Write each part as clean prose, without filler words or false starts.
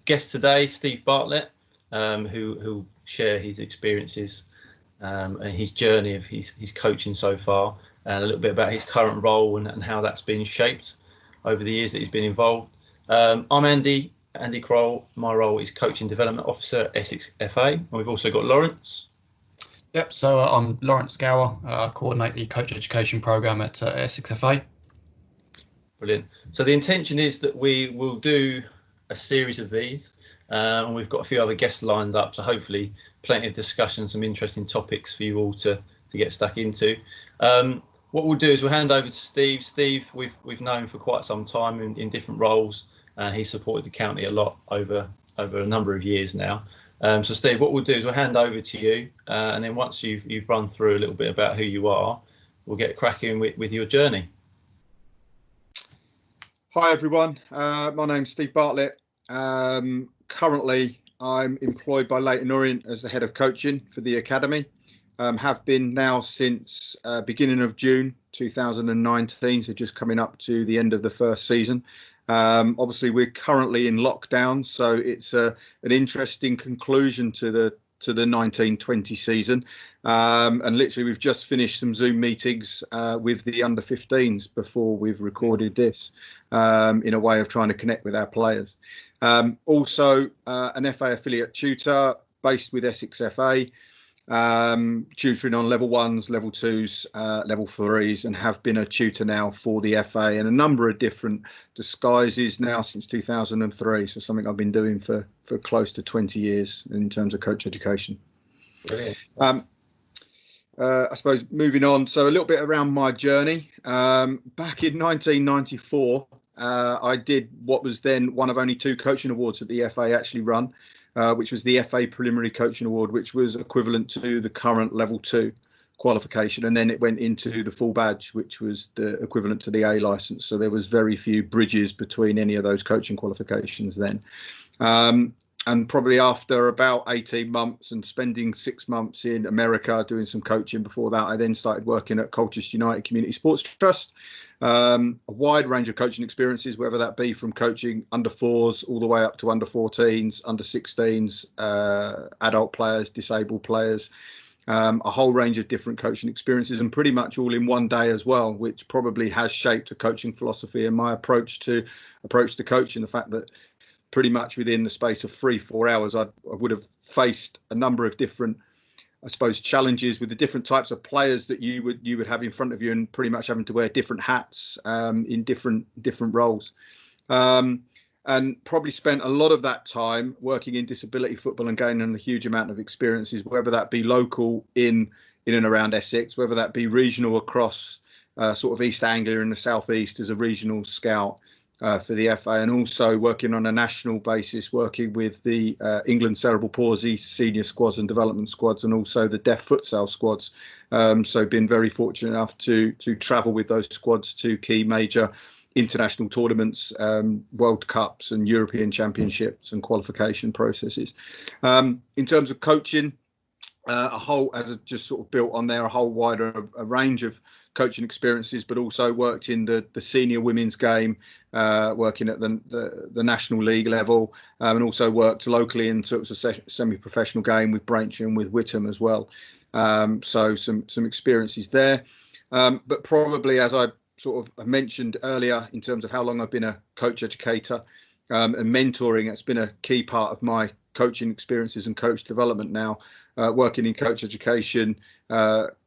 guest today, Steve Bartlett, who'll share his experiences and his journey of his coaching so far, and a little bit about his current role and how that's been shaped over the years that he's been involved. I'm Andy Kroll. My role is Coaching Development Officer at Essex FA. And we've also got Lawrence. Yep, so I'm Lawrence Gower. I coordinate the Coach Education programme at Essex FA. Brilliant. So the intention is that we will do a series of these, and we've got a few other guests lined up, so hopefully plenty of discussion, some interesting topics for you all to get stuck into. What we'll do is we'll hand over to Steve. Steve, we've known for quite some time in different roles, and he's supported the county a lot over a number of years now. So Steve, what we'll do is we'll hand over to you, and then once you've run through a little bit about who you are, we'll get cracking with your journey. Hi everyone, my name's Steve Bartlett. Currently I'm employed by Leyton Orient as the head of coaching for the academy. Have been now since beginning of June 2019, so just coming up to the end of the first season. Obviously we're currently in lockdown, so it's an interesting conclusion to the 1920 season, and literally we've just finished some Zoom meetings with the under 15s before we've recorded this, in a way of trying to connect with our players. Also an FA affiliate tutor based with Essex FA, tutoring on level 1s, level 2s, level 3s, and have been a tutor now for the FA in a number of different disguises now since 2003. So something I've been doing for close to 20 years in terms of coach education. Brilliant. I suppose moving on, so a little bit around my journey. Back in 1994, I did what was then one of only 2 coaching awards that the FA actually run, which was the FA Preliminary Coaching Award, which was equivalent to the current level 2 qualification. And then it went into the full badge, which was the equivalent to the A licence. So there was very few bridges between any of those coaching qualifications then. And probably after about 18 months and spending 6 months in America doing some coaching before that, I then started working at Colchester United Community Sports Trust. A wide range of coaching experiences, whether that be from coaching under 4s all the way up to under 14s, under 16s, adult players, disabled players, a whole range of different coaching experiences, and pretty much all in one day as well, which probably has shaped a coaching philosophy and my approach to coaching. The fact that pretty much within the space of 3-4 hours, I would have faced a number of different, I suppose, challenges with the different types of players that you would have in front of you, and pretty much having to wear different hats in different roles. And probably spent a lot of that time working in disability football and gaining a huge amount of experiences, whether that be local in and around Essex, whether that be regional across sort of East Anglia and the South East as a regional scout for the FA, and also working on a national basis, working with the England Cerebral Palsy senior squads and development squads, and also the deaf futsal squads. So been very fortunate enough to travel with those squads to key major international tournaments, World Cups and European Championships and qualification processes. In terms of coaching, as I've just sort of built on there, a whole wider range of coaching experiences, but also worked in the senior women's game, working at the National League level, and also worked locally in sort of a semi-professional game with Braintree and with Whittam as well. So some experiences there, but probably, as I sort of mentioned earlier, in terms of how long I've been a coach educator and mentoring, it's been a key part of my coaching experiences and coach development now, working in coach education,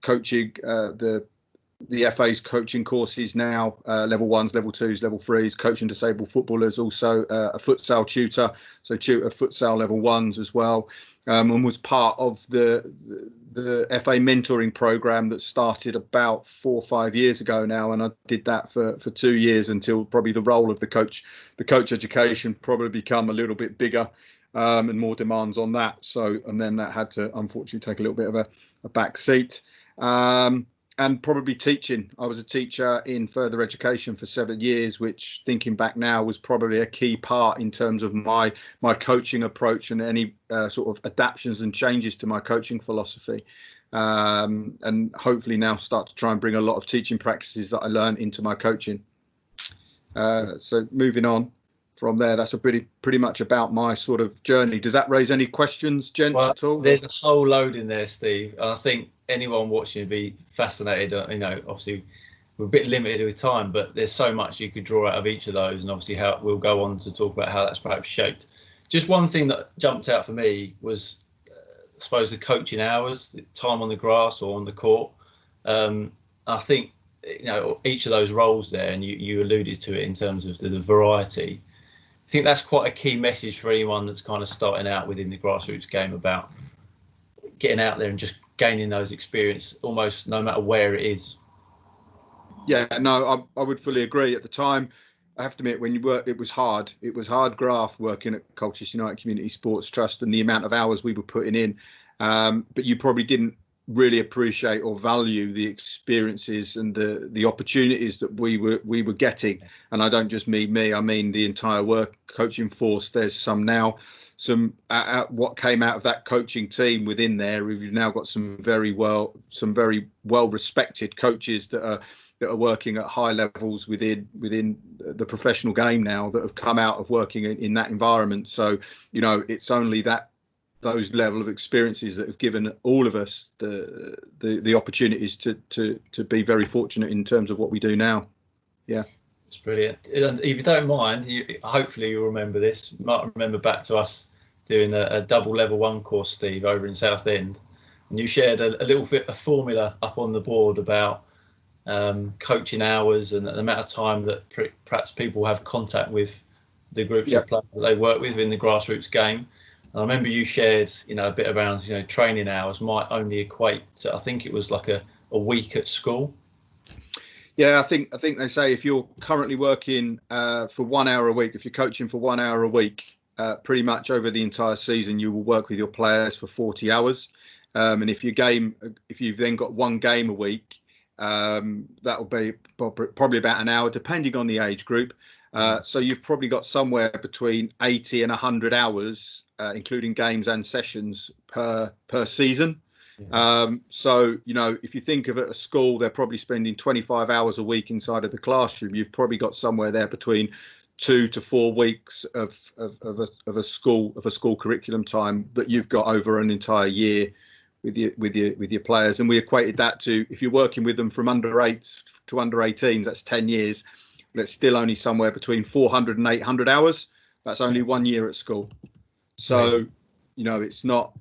coaching the FA's coaching courses now, level 1s, level 2s, level 3s, coaching disabled footballers, also a futsal tutor, so tutor futsal level 1s as well, and was part of the FA mentoring program that started about 4 or 5 years ago now, and I did that for 2 years until probably the role of the coach education probably become a little bit bigger, and more demands on that. So, and then that had to unfortunately take a little bit of a back seat. And probably teaching. I was a teacher in further education for 7 years, which, thinking back now, was probably a key part in terms of my coaching approach and any sort of adaptations and changes to my coaching philosophy. And hopefully now start to try and bring a lot of teaching practices that I learned into my coaching. So moving on. there. That's a pretty much about my sort of journey. Does that raise any questions, gents, Well, at all? there's a whole load in there, Steve. I think anyone watching would be fascinated. Obviously we're a bit limited with time, but there's so much you could draw out of each of those, and obviously how we'll go on to talk about how that's perhaps shaped. Just one thing that jumped out for me was, I suppose, the coaching hours, the time on the grass or on the court. I think each of those roles there, and you alluded to it in terms of the variety. I think that's quite a key message for anyone that's kind of starting out within the grassroots game, about getting out there and just gaining those experience almost no matter where it is. Yeah, no, I would fully agree. At the time, I have to admit, when you work, it was hard. It was hard graft working at Colchester United Community Sports Trust, and the amount of hours we were putting in. But you probably didn't really appreciate or value the experiences and the opportunities that we were getting. And I don't just mean me, I mean the entire work coaching force. There's some what came out of that coaching team within there. We've now got some very well respected coaches that are working at high levels within the professional game now, that have come out of working in that environment. So it's only those level of experiences that have given all of us the opportunities to be very fortunate in terms of what we do now. Yeah, it's brilliant. And if you don't mind, hopefully you'll remember this. You might remember back to us doing a double level 1 course, Steve, over in Southend, and you shared a little bit of formula up on the board about coaching hours and the amount of time that perhaps people have contact with the groups of players that they work with in the grassroots game. And I remember you shared, a bit around, training hours might only equate to, I think it was like a week at school. Yeah, I think they say if you're currently working for 1 hour a week, if you're coaching for 1 hour a week, pretty much over the entire season, you will work with your players for 40 hours. And if you've then got 1 game a week, that will be probably about an hour, depending on the age group. So you've probably got somewhere between 80 and 100 hours, including games and sessions per season. So if you think of it, a school, they're probably spending 25 hours a week inside of the classroom. You've probably got somewhere there between 2 to 4 weeks of a school curriculum time that you've got over an entire year with your players. And we equated that to, if you're working with them from under 8 to under 18s, that's 10 years. That's still only somewhere between 400 and 800 hours. That's only 1 year at school. So, it's not,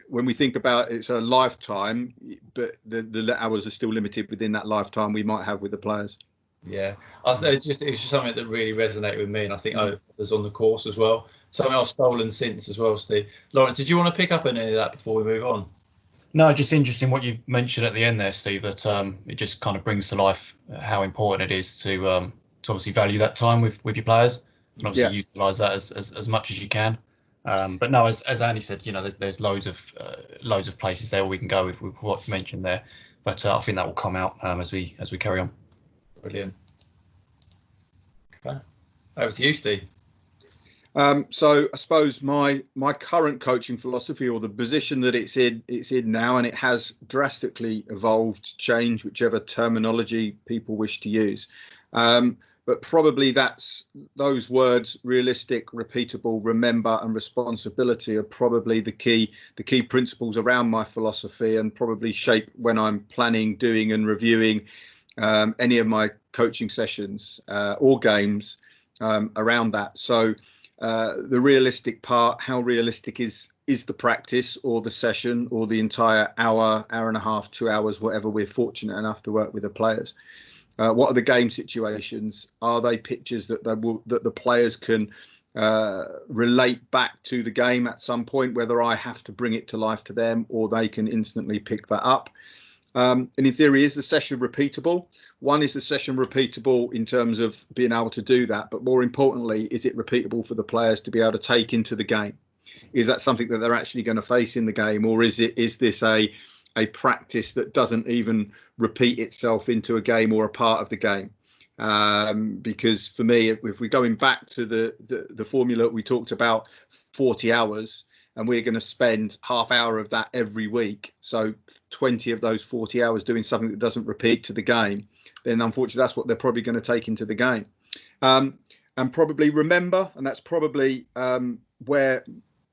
when we think about it's a lifetime, but the hours are still limited within that lifetime we might have with the players. Yeah, it's just something that really resonated with me, and I think I was on the course as well. Something I've stolen since as well, Steve. Lawrence, did you want to pick up on any of that before we move on? No, just interesting what you mentioned at the end there, Steve, that it just kind of brings to life how important it is to obviously value that time with your players, and obviously utilise that as much as you can. But no, as Andy said, there's loads of places there where we can go with what you mentioned there. But I think that will come out as we carry on. Brilliant. Okay. Over to you, Steve. So I suppose my current coaching philosophy, or the position that it's in now, and it has drastically evolved, changed, whichever terminology people wish to use. But probably those words: realistic, repeatable, remember, and responsibility are probably the key principles around my philosophy, and probably shape when I'm planning, doing, and reviewing any of my coaching sessions or games around that. So the realistic part, how realistic is the practice or the session or the entire hour and a half, 2 hours, whatever we're fortunate enough to work with the players. What are the game situations? Are they pitches that the players can relate back to the game at some point, whether I have to bring it to life to them or they can instantly pick that up? And in theory, is the session repeatable? One, is the session repeatable in terms of being able to do that? But more importantly, is it repeatable for the players to be able to take into the game? Is that something that they're actually going to face in the game? Or is this a practice that doesn't even repeat itself into a game or a part of the game? Because for me, if we're going back to the formula we talked about, 40 hours, and we're going to spend half hour of that every week, so 20 of those 40 hours doing something that doesn't repeat to the game, then unfortunately that's what they're probably going to take into the game. And and probably remember, and that's probably where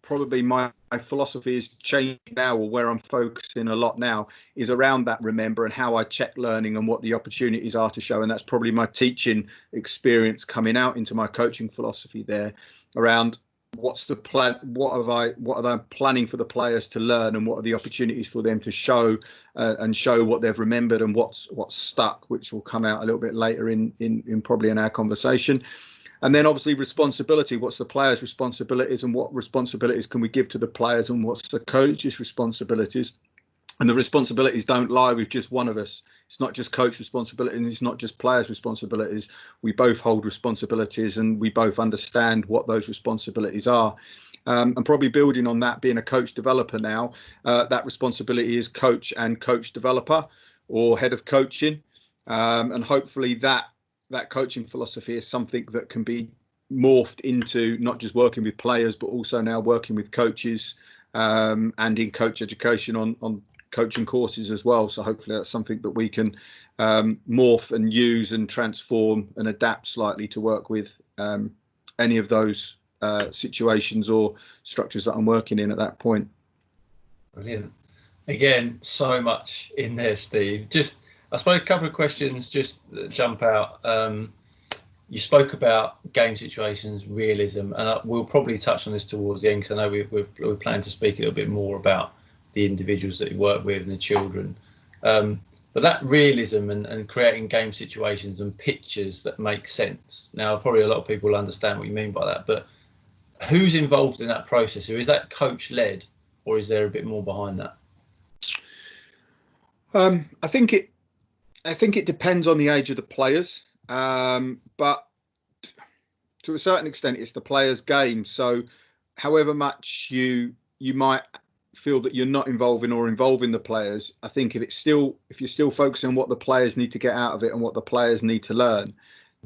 probably my philosophy is changing now, or where I'm focusing a lot now, is around that remember and how I check learning and what the opportunities are to show. And that's probably my teaching experience coming out into my coaching philosophy there, around what's the plan, what are they planning for the players to learn, and what are the opportunities for them to show and show what they've remembered and what's stuck, which will come out a little bit later in probably in our conversation. And then obviously responsibility, what's the players' responsibilities and what responsibilities can we give to the players, and what's the coach's responsibilities. And the responsibilities don't lie with just one of us. It's not just coach responsibility and it's not just players' responsibilities. We both hold responsibilities and we both understand what those responsibilities are. And probably building on that, being a coach developer now, that responsibility is coach and coach developer, or head of coaching. And hopefully that coaching philosophy is something that can be morphed into not just working with players, but also now working with coaches and in coach education on coaching courses as well. So hopefully that's something that we can morph and use and transform and adapt slightly to work with any of those situations or structures that I'm working in at that point. Brilliant. Again, so much in there, Steve. Just, I suppose, a couple of questions just jump out. You spoke about game situations, realism, and we'll probably touch on this towards the end, because I know we're planning to speak a little bit more about the individuals that you work with and the children. But that realism and creating game situations and pictures that make sense. Now, probably a lot of people understand what you mean by that, but who's involved in that process? Or is that coach-led, or is there a bit more behind that? I think it depends on the age of the players, but to a certain extent, it's the players' game. So, however much you might feel that you're not involving the players, I think if you're still focusing on what the players need to get out of it and what the players need to learn,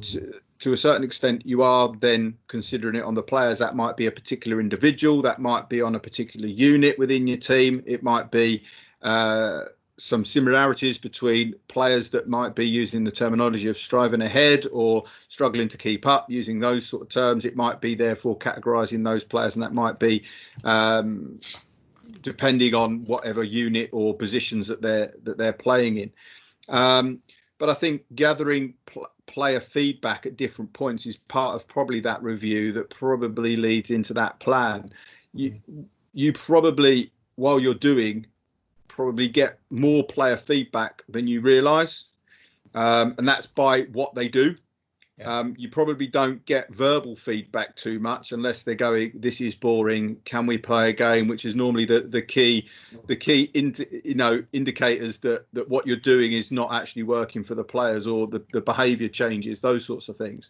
to a certain extent, you are then considering it on the players. That might be a particular individual, that might be on a particular unit within your team. It might be some similarities between players that might be using the terminology of striving ahead or struggling to keep up, using those sort of terms. It might be therefore categorizing those players, and that might be depending on whatever unit or positions that they're playing in. But I think gathering player feedback at different points is part of probably that review that probably leads into that plan. You probably, while you're doing, probably get more player feedback than you realise, and that's by what they do. Yeah. You probably don't get verbal feedback too much unless they're going, "This is boring. Can we play a game?" Which is normally the key indicators that what you're doing is not actually working for the players, or the behaviour changes, those sorts of things.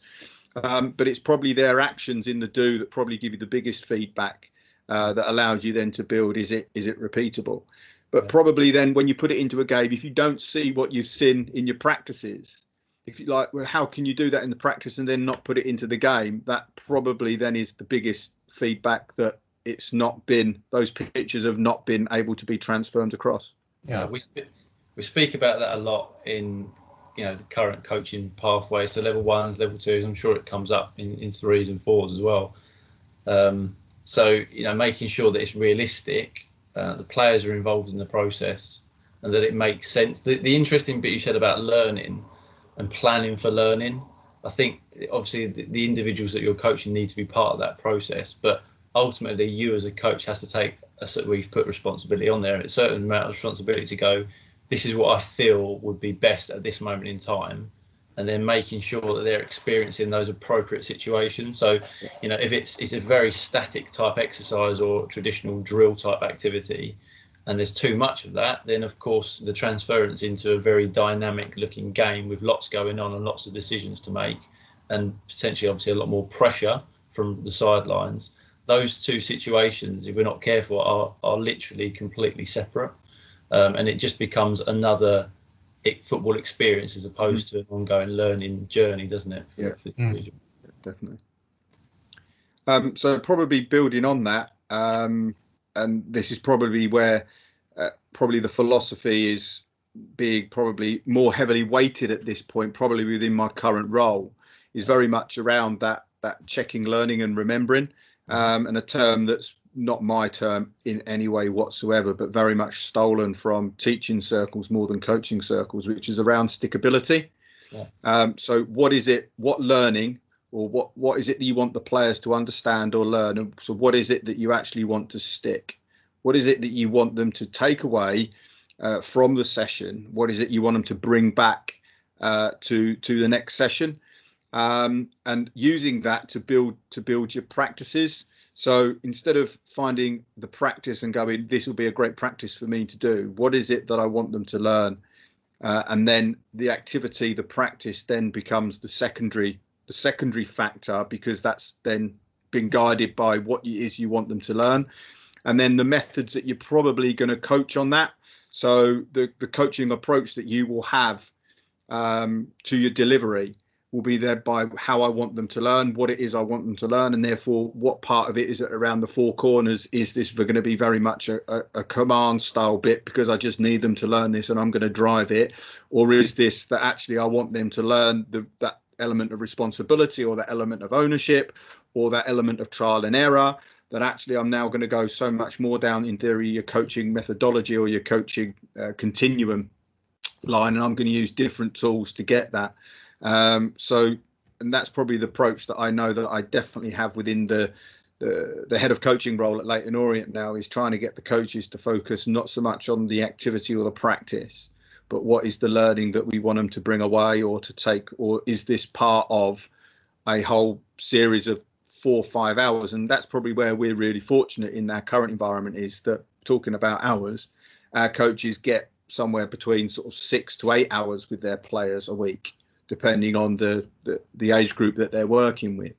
But it's probably their actions in the do that probably give you the biggest feedback that allows you then to build. Is it repeatable? But probably then when you put it into a game, if you don't see what you've seen in your practices, if you like, well, how can you do that in the practice and then not put it into the game? That probably then is the biggest feedback, that it's not been, those pictures have not been able to be transformed across. Yeah, we speak about that a lot in the current coaching pathways, so level 1s, level 2s. I'm sure it comes up in 3s and 4s as well. So making sure that it's realistic, the players are involved in the process, and that it makes sense. The interesting bit you said about learning and planning for learning, I think obviously the individuals that you're coaching need to be part of that process, but ultimately you as a coach has to take we've put responsibility on there, a certain amount of responsibility to go, this is what I feel would be best at this moment in time, and then making sure that they're experiencing those appropriate situations. So if it's a very static type exercise or traditional drill type activity, and there's too much of that, then of course the transference into a very dynamic looking game with lots going on and lots of decisions to make, and potentially obviously a lot more pressure from the sidelines. Those two situations, if we're not careful, are literally completely separate, and it just becomes another football experience as opposed to an ongoing learning journey, doesn't it? Definitely. So probably building on that, and this is probably where probably the philosophy is being more heavily weighted at this point, probably within my current role, is very much around that that checking, learning and remembering, and a term that's not my term in any way whatsoever, but very much stolen from teaching circles more than coaching circles, which is around stickability. So what is it, what learning, or what is it that you want the players to understand or learn? And so what is it that you actually want to stick? What is it that you want them to take away from the session? What is it you want them to bring back to the next session? And using that to build your practices. So instead of finding the practice and going, this will be a great practice for me to do, what is it that I want them to learn? And then the activity, the practice then becomes the secondary factor, because that's then been guided by what it is you want them to learn. And then the methods that you're probably going to coach on that. So the coaching approach that you will have to your delivery will be there by how I want them to learn, what it is I want them to learn, and therefore what part of it is it around the four corners. Is this going to be very much a command style bit because I just need them to learn this and I'm going to drive it? Or is this that actually I want them to learn that element of responsibility, or that element of ownership, or that element of trial and error, that actually I'm now going to go so much more down, in theory, your coaching methodology or your coaching continuum line, and I'm going to use different tools to get that. And that's probably the approach that I know that I definitely have within the head of coaching role at Leyton Orient now, is trying to get the coaches to focus not so much on the activity or the practice, but what is the learning that we want them to bring away or to take, or is this part of a whole series of 4 or 5 hours? And that's probably where we're really fortunate in our current environment, is that, talking about hours, our coaches get somewhere between sort of 6 to 8 hours with their players a week, depending on the age group that they're working with.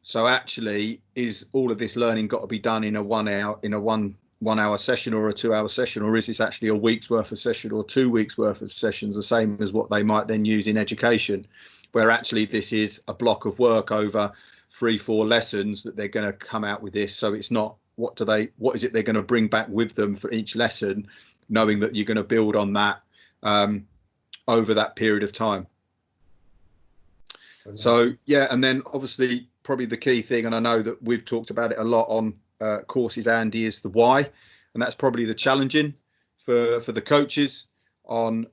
So actually, is all of this learning got to be done in a 1 hour session or a 2 hour session, or is this actually a week's worth of session or 2 weeks worth of sessions, the same as what they might then use in education, where actually this is a block of work over 3-4 lessons that they're going to come out with this. So it's not what is it they're going to bring back with them for each lesson, knowing that you're going to build on that over that period of time. So yeah, and then obviously probably the key thing, and I know that we've talked about it a lot on courses, Andy, is the why, and that's probably the challenging for the coaches on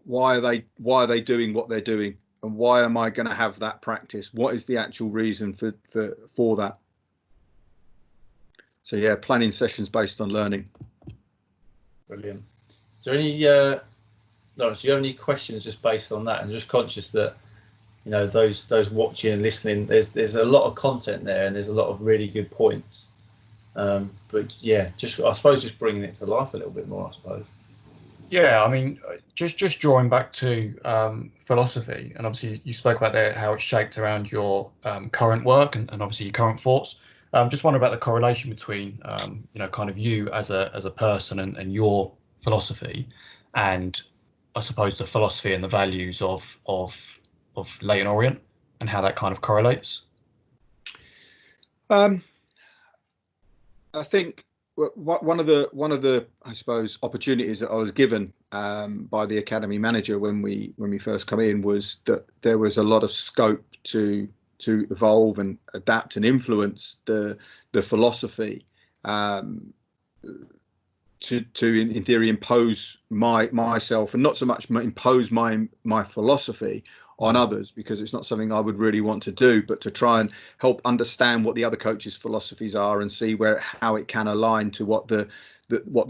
why are they doing what they're doing, and why am I going to have that practice? What is the actual reason for that? So yeah, planning sessions based on learning. Brilliant. Is there any Lawrence, do you have any questions just based on that? And just conscious that, you know, those watching and listening, there's a lot of content there, and there's a lot of really good points. But yeah, I suppose just bringing it to life a little bit more, I suppose. Yeah, I mean, just drawing back to philosophy, and obviously you spoke about there how it's shaped around your current work and obviously your current thoughts. Just wonder about the correlation between you know, kind of you as a person and your philosophy, and I suppose the philosophy and the values of Leyton Orient, and how that kind of correlates. I think one of the I suppose opportunities that I was given by the academy manager when we first come in was that there was a lot of scope to evolve and adapt and influence the philosophy, to in theory impose myself, and not so much impose my philosophy on others, because it's not something I would really want to do, but to try and help understand what the other coaches' philosophies are and see how it can align to what the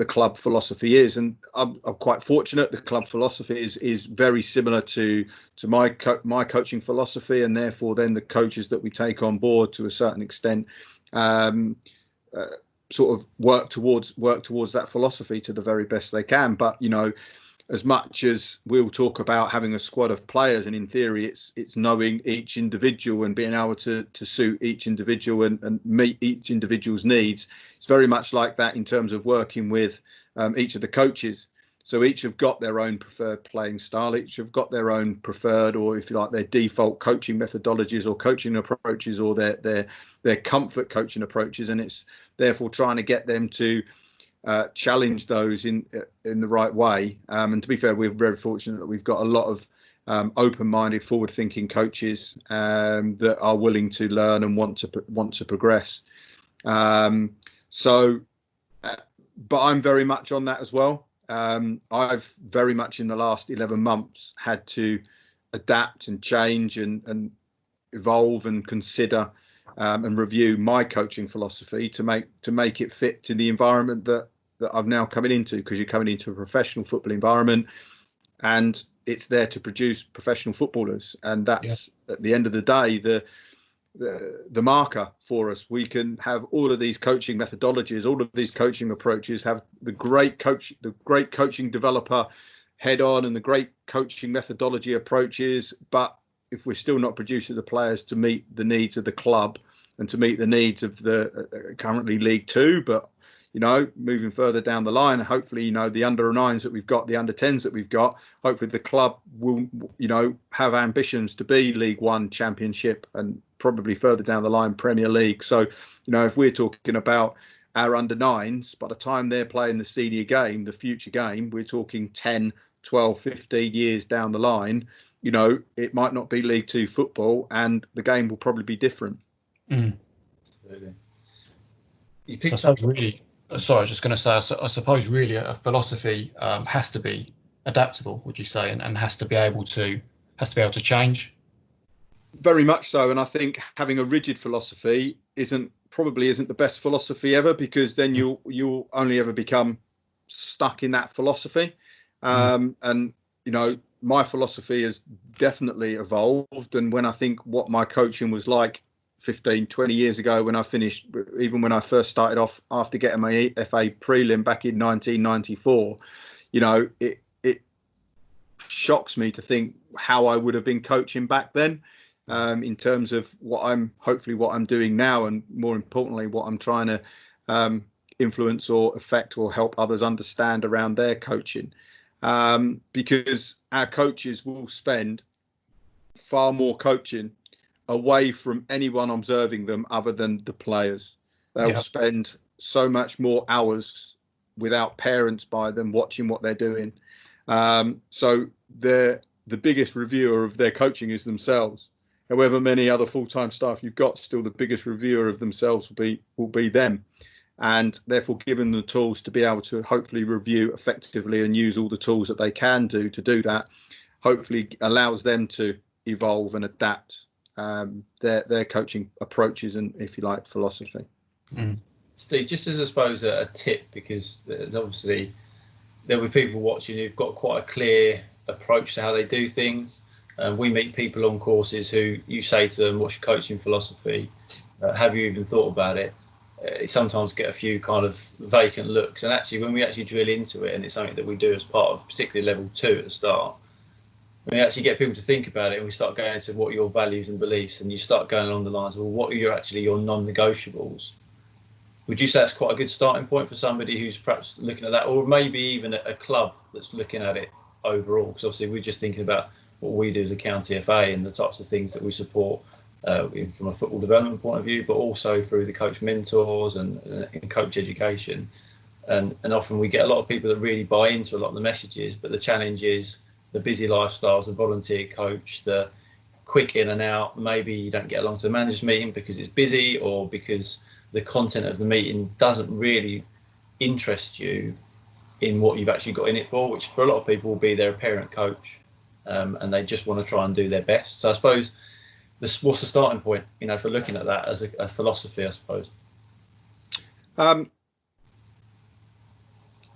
club philosophy is. And I'm quite fortunate. The club philosophy is very similar to my coaching philosophy, and therefore then the coaches that we take on board to a certain extent sort of work towards that philosophy to the very best they can. But you know, as much as we'll talk about having a squad of players, and in theory it's knowing each individual and being able to suit each individual and meet each individual's needs, it's very much like that in terms of working with each of the coaches. So each have got their own preferred playing style, each have got their own preferred, or if you like, their default coaching methodologies or coaching approaches, or their comfort coaching approaches, and it's therefore trying to get them to challenge those in the right way. And to be fair, we're very fortunate that we've got a lot of open-minded, forward-thinking coaches that are willing to learn and want to progress. But I'm very much on that as well. I've very much in the last 11 months had to adapt and change and evolve and consider and review my coaching philosophy to make it fit to the environment that I'm now coming into, because you're coming into a professional football environment and it's there to produce professional footballers, and that's at the end of the day the marker for us. We can have all of these coaching methodologies, all of these coaching approaches, have the great coaching developer head on and the great coaching methodology approaches, but if we're still not producing the players to meet the needs of the club and to meet the needs of the currently League Two, but moving further down the line, hopefully, the under 9s that we've got, the under 10s that we've got, hopefully the club will, have ambitions to be League One, Championship, and probably further down the line, Premier League. So, if we're talking about our under 9s, by the time they're playing the senior game, the future game, we're talking 10, 12, 15 years down the line, it might not be League Two football and the game will probably be different. Absolutely. You picked up really. Sorry, I was just going to say, I suppose really a philosophy has to be adaptable, would you say, and has to be able to change? Very much so, and I think having a rigid philosophy probably isn't the best philosophy ever, because then you'll only ever become stuck in that philosophy. And my philosophy has definitely evolved, and when I think what my coaching was like 15, 20 years ago when I finished, even when I first started off after getting my FA prelim back in 1994, it shocks me to think how I would have been coaching back then, in terms of what I'm doing now, and more importantly, what I'm trying to influence or affect or help others understand around their coaching. Because our coaches will spend far more coaching away from anyone observing them other than the players. They'll spend so much more hours without parents by them watching what they're doing. So the biggest reviewer of their coaching is themselves. However many other full-time staff you've got, still the biggest reviewer of themselves will be them. And therefore giving them the tools to be able to hopefully review effectively and use all the tools that they can do to do that, hopefully allows them to evolve and adapt their coaching approaches and, if you like, philosophy. Steve, just as I suppose a tip, because there'll be people watching who've got quite a clear approach to how they do things. We meet people on courses who you say to them, what's your coaching philosophy? Have you even thought about it? Sometimes get a few kind of vacant looks, and actually when we actually drill into it, and it's something that we do as part of particularly level 2 at the start, when we actually get people to think about it and we start going into what are your values and beliefs, and you start going along the lines of, well, what are your non-negotiables? Would you say that's quite a good starting point for somebody who's perhaps looking at that, or maybe even a club that's looking at it overall? Because obviously we're just thinking about what we do as a county FA and the types of things that we support from a football development point of view, but also through the coach mentors and coach education. And often we get a lot of people that really buy into a lot of the messages, but the challenge is the busy lifestyles, the volunteer coach, the quick in and out. Maybe you don't get along to the manager's meeting because it's busy, or because the content of the meeting doesn't really interest you in what you've actually got in it for, which for a lot of people will be they're a parent coach, and they just want to try and do their best. So I suppose what's the starting point, for looking at that as a philosophy, I suppose? I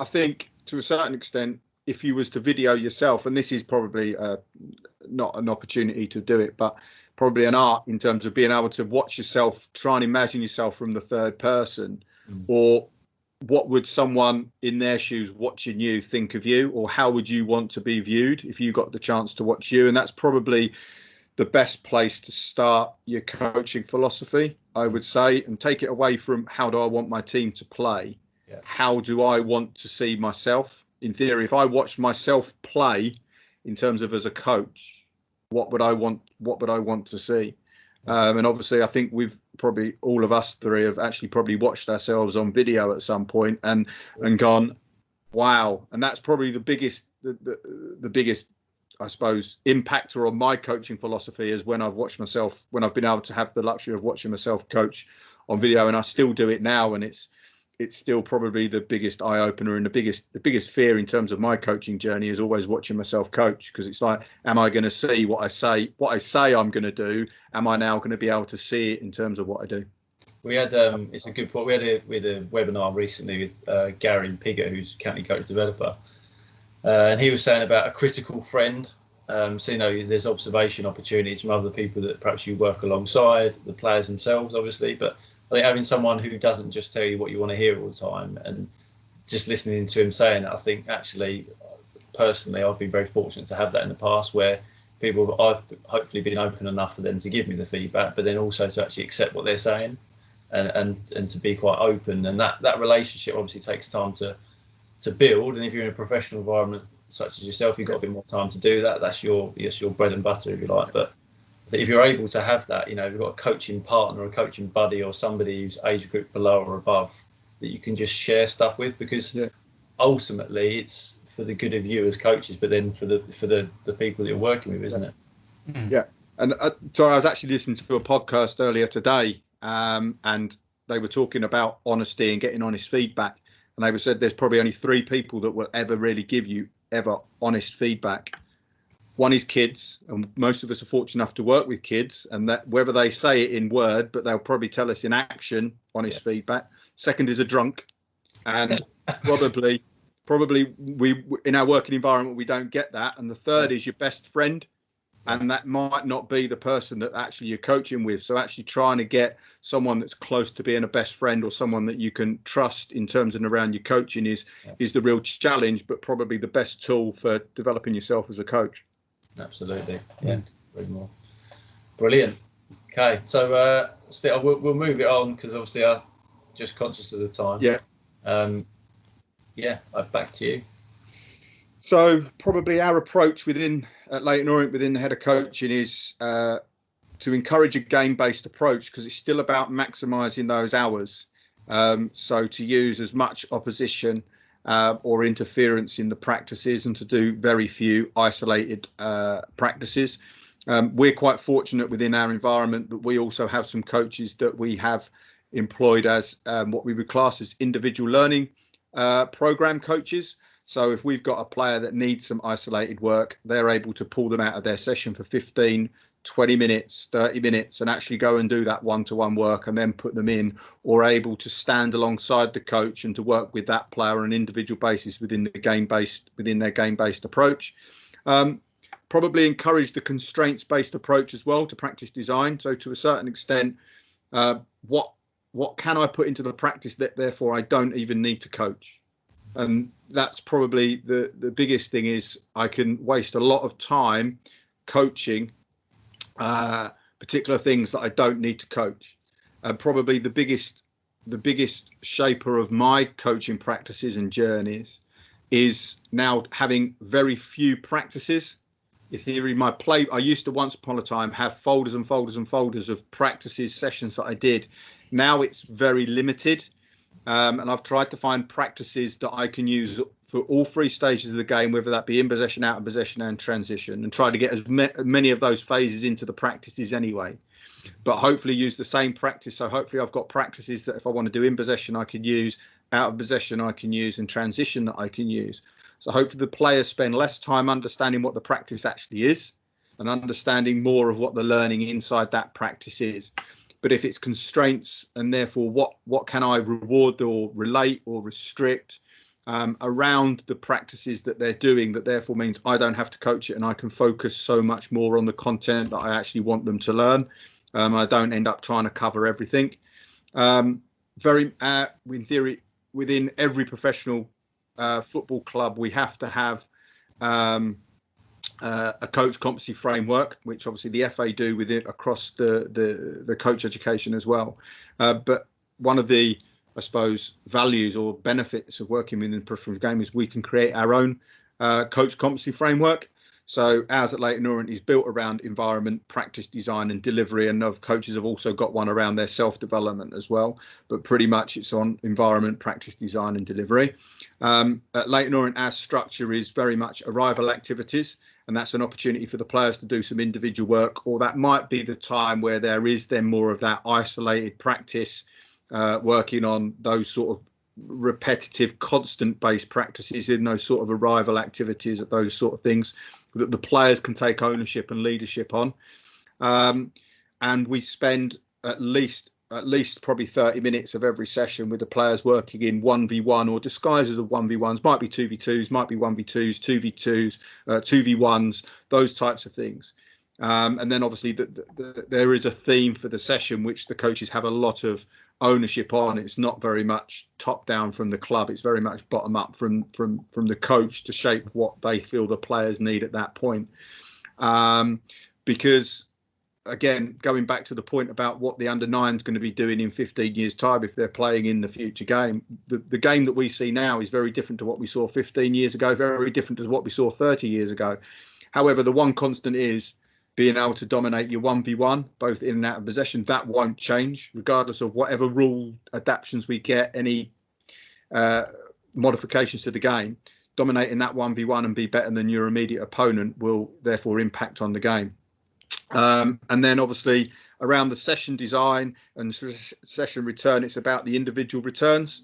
think to a certain extent, if you was to video yourself, and this is probably not an opportunity to do it, but probably an art in terms of being able to watch yourself, try and imagine yourself from the third person, or what would someone in their shoes watching you think of you, or how would you want to be viewed if you got the chance to watch you? And that's probably the best place to start your coaching philosophy, I would say, and take it away from how do I want my team to play? How do I want to see myself? In theory, if I watched myself play in terms of as a coach, what would I want to see? And obviously, I think we've probably, all of us three have actually probably watched ourselves on video at some point and gone, wow. And that's probably the biggest I suppose, impactor on my coaching philosophy is when I've been able to have the luxury of watching myself coach on video, and I still do it now, and it's still probably the biggest eye opener and the biggest fear in terms of my coaching journey is always watching myself coach, because it's like, am I going to see what I say I'm going to do? Am I now going to be able to see it in terms of what I do? We had it's a good point. We had a webinar recently with Gary Pigott, who's county coach developer, and he was saying about a critical friend. So there's observation opportunities from other people that perhaps you work alongside, the players themselves, obviously, but I think having someone who doesn't just tell you what you want to hear all the time, and just listening to him saying it, I think actually, personally, I've been very fortunate to have that in the past, where I've hopefully been open enough for them to give me the feedback, but then also to actually accept what they're saying, and to be quite open. And that relationship obviously takes time to build. And if you're in a professional environment such as yourself, you've got a bit more time to do that. That's your bread and butter, if you like. But if you're able to have that, if you've got a coaching partner or a coaching buddy or somebody who's age group below or above that you can just share stuff with, because ultimately it's for the good of you as coaches, but then for the people that you're working with, isn't it? Yeah. And so I was actually listening to a podcast earlier today, and they were talking about honesty and getting honest feedback. And they said there's probably only 3 people that will ever really give you ever honest feedback. One is kids, and most of us are fortunate enough to work with kids, and that whether they say it in word, but they'll probably tell us in action, honest feedback. Second is a drunk, and probably we in our working environment we don't get that. And the third is your best friend, and that might not be the person that actually you're coaching with. So actually trying to get someone that's close to being a best friend, or someone that you can trust in terms and around your coaching is the real challenge, but probably the best tool for developing yourself as a coach. Absolutely. Yeah. Very more. Brilliant. Okay. So still, we'll move it on, because obviously I'm just conscious of the time. Back to you. So probably our approach at Leyton Orient within the head of coaching is to encourage a game-based approach, because it's still about maximising those hours. So to use as much opposition or interference in the practices, and to do very few isolated practices. We're quite fortunate within our environment that we also have some coaches that we have employed as what we would class as individual learning program coaches. So if we've got a player that needs some isolated work, they're able to pull them out of their session for 15, 20 minutes, 30 minutes, and actually go and do that one-to-one work and then put them in, or able to stand alongside the coach and to work with that player on an individual basis within their game-based approach. Probably encourage the constraints-based approach as well to practice design. So to a certain extent, what can I put into the practice that therefore I don't even need to coach? And that's probably the biggest thing, is I can waste a lot of time coaching particular things that I don't need to coach. Probably the biggest shaper of my coaching practices and journeys is now having very few practices. In theory, I used to once upon a time have folders and folders and folders of practices, sessions that I did. Now it's very limited. And I've tried to find practices that I can use for all 3 stages of the game, whether that be in possession, out of possession, and transition, and try to get as many of those phases into the practices anyway. But hopefully use the same practice. So hopefully I've got practices that if I want to do in possession, I can use, out of possession, I can use, and transition that I can use. So hopefully the players spend less time understanding what the practice actually is, and understanding more of what the learning inside that practice is. But if it's constraints, and therefore what can I reward or relate or restrict around the practices that they're doing, that therefore means I don't have to coach it, and I can focus so much more on the content that I actually want them to learn. I don't end up trying to cover everything. In theory, within every professional football club, we have to have a coach competency framework, which obviously the FA do with it across the coach education as well. But one of the, I suppose, values or benefits of working within the professional game is we can create our own coach competency framework. So ours at Leyton Orient is built around environment, practice, design and delivery, and of coaches have also got one around their self-development as well. But pretty much it's on environment, practice, design and delivery. At Leyton Orient, our structure is very much arrival activities. and that's an opportunity for the players to do some individual work, or that might be the time where there is then more of that isolated practice, working on those sort of repetitive, constant based practices in those sort of arrival activities, at those sort of things that the players can take ownership and leadership on. And we spend at least probably 30 minutes of every session with the players working in 1v1 or disguises of 1v1s, might be 2v2s, might be 1v2s, 2v2s, 2v1s, those types of things. And then obviously there is a theme for the session which the coaches have a lot of ownership on. It's not very much top down from the club, it's very much bottom up from the coach to shape what they feel the players need at that point. Because again, going back to the point about what the under-9 is going to be doing in 15 years' time if they're playing in the future game, the game that we see now is very different to what we saw 15 years ago, very different to what we saw 30 years ago. However, the one constant is being able to dominate your 1v1, both in and out of possession. That won't change, regardless of whatever rule adaptations we get, any modifications to the game. Dominating that 1v1 and be better than your immediate opponent will therefore impact on the game. And then obviously around the session design and session return, it's about the individual returns.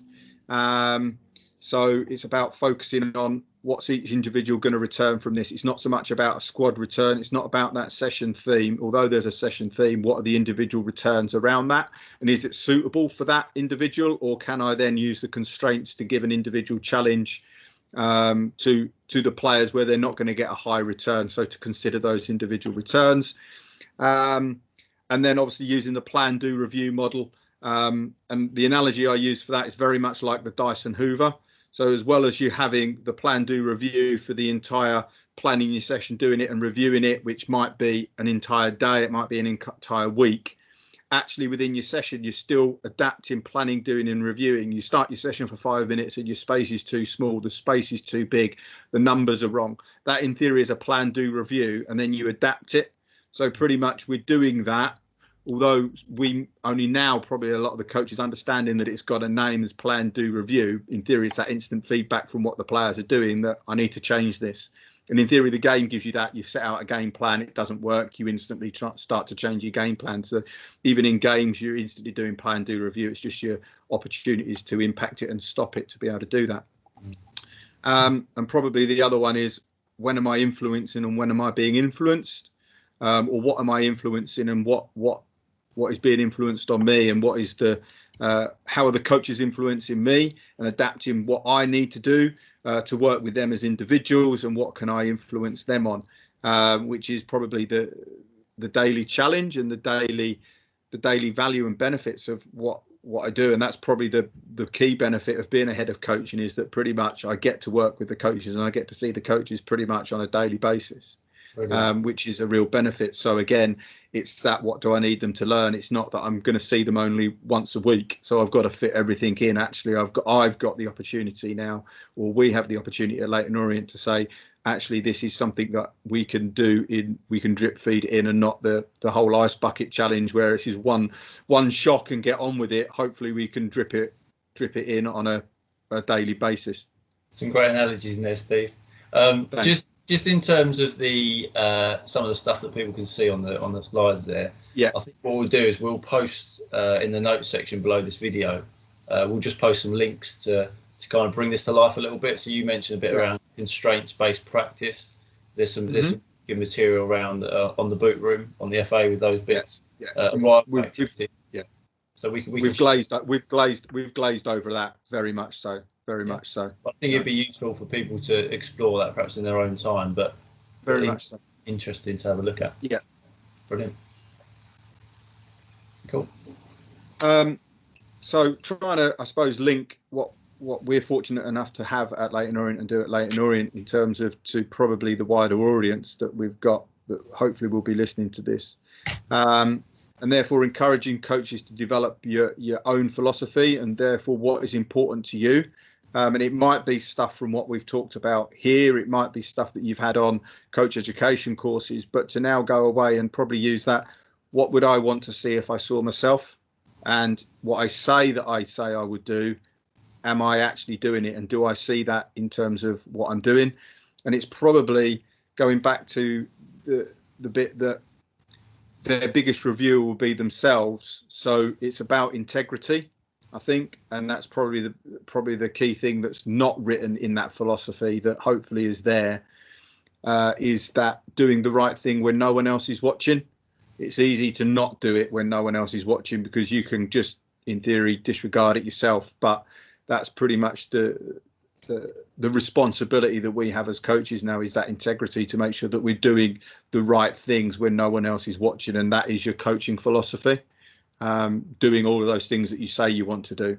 So it's about focusing on what's each individual going to return from this. It's not so much about a squad return. It's not about that session theme, although there's a session theme. What are the individual returns around that? And is it suitable for that individual? Or can I then use the constraints to give an individual challenge to the players where they're not going to get a high return? So to consider those individual returns. And then obviously using the plan, do, review model. And the analogy I use for that is very much like the Dyson Hoover. So as well as you having the plan, do, review for the entire planning your session, doing it and reviewing it, which might be an entire day, it might be an entire week. Actually, within your session, you're still adapting, planning, doing and reviewing. You start your session for 5 minutes and your space is too small, the space is too big, the numbers are wrong. That in theory is a plan, do, review, and then you adapt it. So pretty much we're doing that, although we only now, probably a lot of the coaches understanding that it's got a name as plan, do, review. In theory, it's that instant feedback from what the players are doing that I need to change this. And in theory, the game gives you that. You set out a game plan, it doesn't work, you instantly start to change your game plan. So even in games, you're instantly doing plan, do, review. It's just your opportunities to impact it and stop it to be able to do that. And probably the other one is, when am I influencing and when am I being influenced? Or what am I influencing and what is being influenced on me, and what is the how are the coaches influencing me, and adapting what I need to do to work with them as individuals, and what can I influence them on, which is probably the daily challenge and the daily value and benefits of what I do. And that's probably the key benefit of being a head of coaching, is that pretty much I get to work with the coaches and I get to see the coaches pretty much on a daily basis. Which is a real benefit. So again, it's that, what do I need them to learn? It's not that I'm going to see them only once a week, so I've got to fit everything in. Actually, I've got the opportunity now, or we have the opportunity at Leyton Orient to say, actually, this is something that we can do we can drip feed in, and not the whole ice bucket challenge where it's just one shock and get on with it. Hopefully we can drip it in on a daily basis. Some great analogies in there, Steve. Just in terms of the some of the stuff that people can see on the slides there, yeah, I think what we'll do is we'll post in the notes section below this video. We'll just post some links to kind of bring this to life a little bit. So you mentioned a bit around constraints-based practice. There's some good material around on the boot room on the FA with those bits. So we've glazed over that very much so. Much so. I think it'd be useful for people to explore that perhaps in their own time, but very much so. Interesting to have a look at. Yeah. Brilliant. Cool. So trying to, I suppose, link what we're fortunate enough to have at Leyton Orient and do at Leyton Orient in terms of to probably the wider audience that we've got that hopefully will be listening to this. And therefore encouraging coaches to develop your own philosophy and therefore what is important to you. And it might be stuff from what we've talked about here. It might be stuff that you've had on coach education courses, but to now go away and probably use that. What would I want to see if I saw myself? And what I say I would do, am I actually doing it? And do I see that in terms of what I'm doing? And it's probably going back to the bit that their biggest review will be themselves. So it's about integrity, I think, and that's probably the key thing that's not written in that philosophy that hopefully is there, is that doing the right thing when no one else is watching. It's easy to not do it when no one else is watching because you can just, in theory, disregard it yourself. But that's pretty much the responsibility that we have as coaches now, is that integrity to make sure that we're doing the right things when no one else is watching. And that is your coaching philosophy, doing all of those things that you say you want to do.